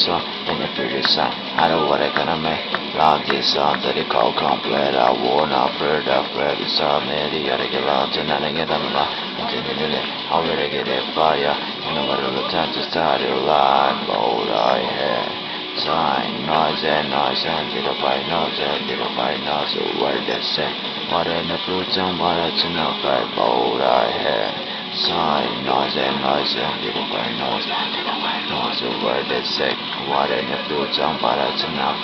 song, then you feel the sun. I know what I gonna make. Long this song that they call complete. I won't afraid the song, the other get loud and I get on the I already get a fire. And no matter the time to start your life, but I had time, noise and did a by noise and did a by noise. What they say? What in the fruits and what it's enough, but I had time, noise and did a by noise. So what they say? What in the fruits and what it's enough,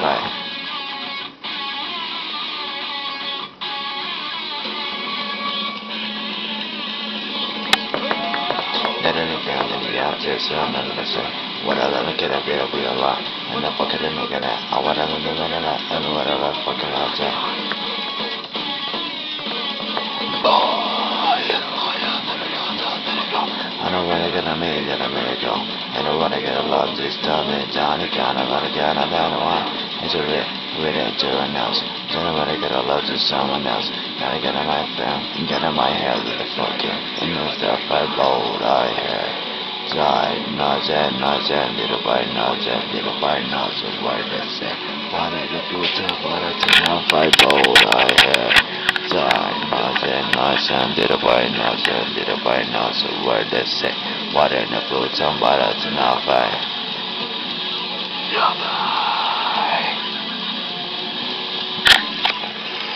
what I look at a bit of real life, and the pocket and look at that. I want to live in that, and what I fucking out there. I know what I got a million America. I know what I got a lot this time. Johnny kind of like a one. It's a with a German else. I know what I got a lot to someone else. Now I got a my friend, got a my head with the fucking. And no stuff I bold I had. Noise and little by noise and little by noise of what they say. What I the future, what I turn out by bold I had. Noise and little by noise and little by noise of what they say. What in the future, what I turn out by.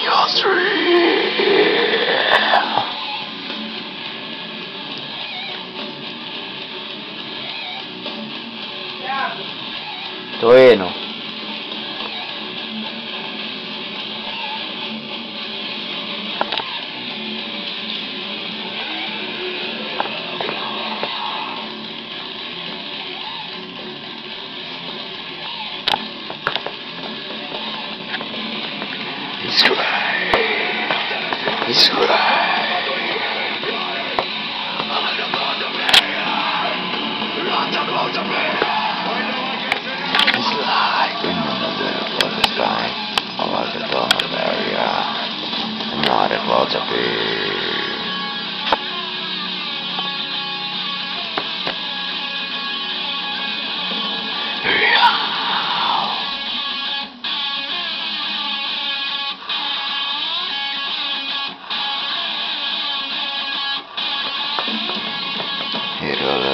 You're three. Bueno. It's great. It's great. It's like in the middle of the sky. I like the dawn of area. I'm not a clouds of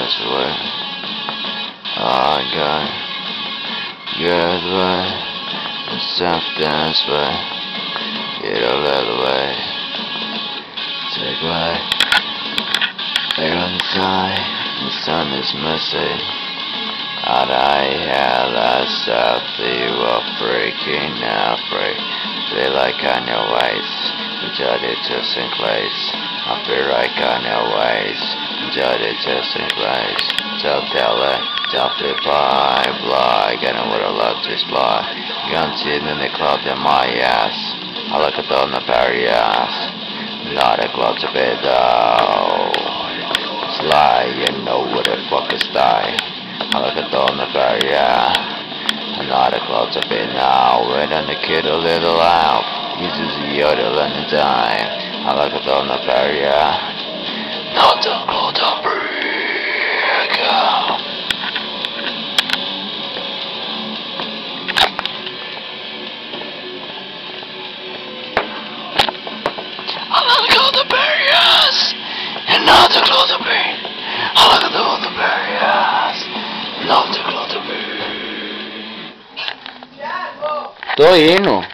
this way. I got good way, the soft way, get a little way, take way, they're on the side, the sun is missing, and I had that stuff, you were freaking afraid, feel like on your ways, enjoy it just in place, I feel like on your ways, enjoy it just in place, tell it. Top the pie, fly, getting what I love to fly. Gun sitting in the club in my ass. I look at on the party ass. Not a club to bed though. Sly, you know what the fuck is die. I look at on the party ass. Not a club to bed now. When the kid a little out. Uses the yodel and the time. I look at on the party ass. Not the club to break. I like all the barriers, and not the clothes of pain. I like all the barriers, not the clothes of pain. Tô indo.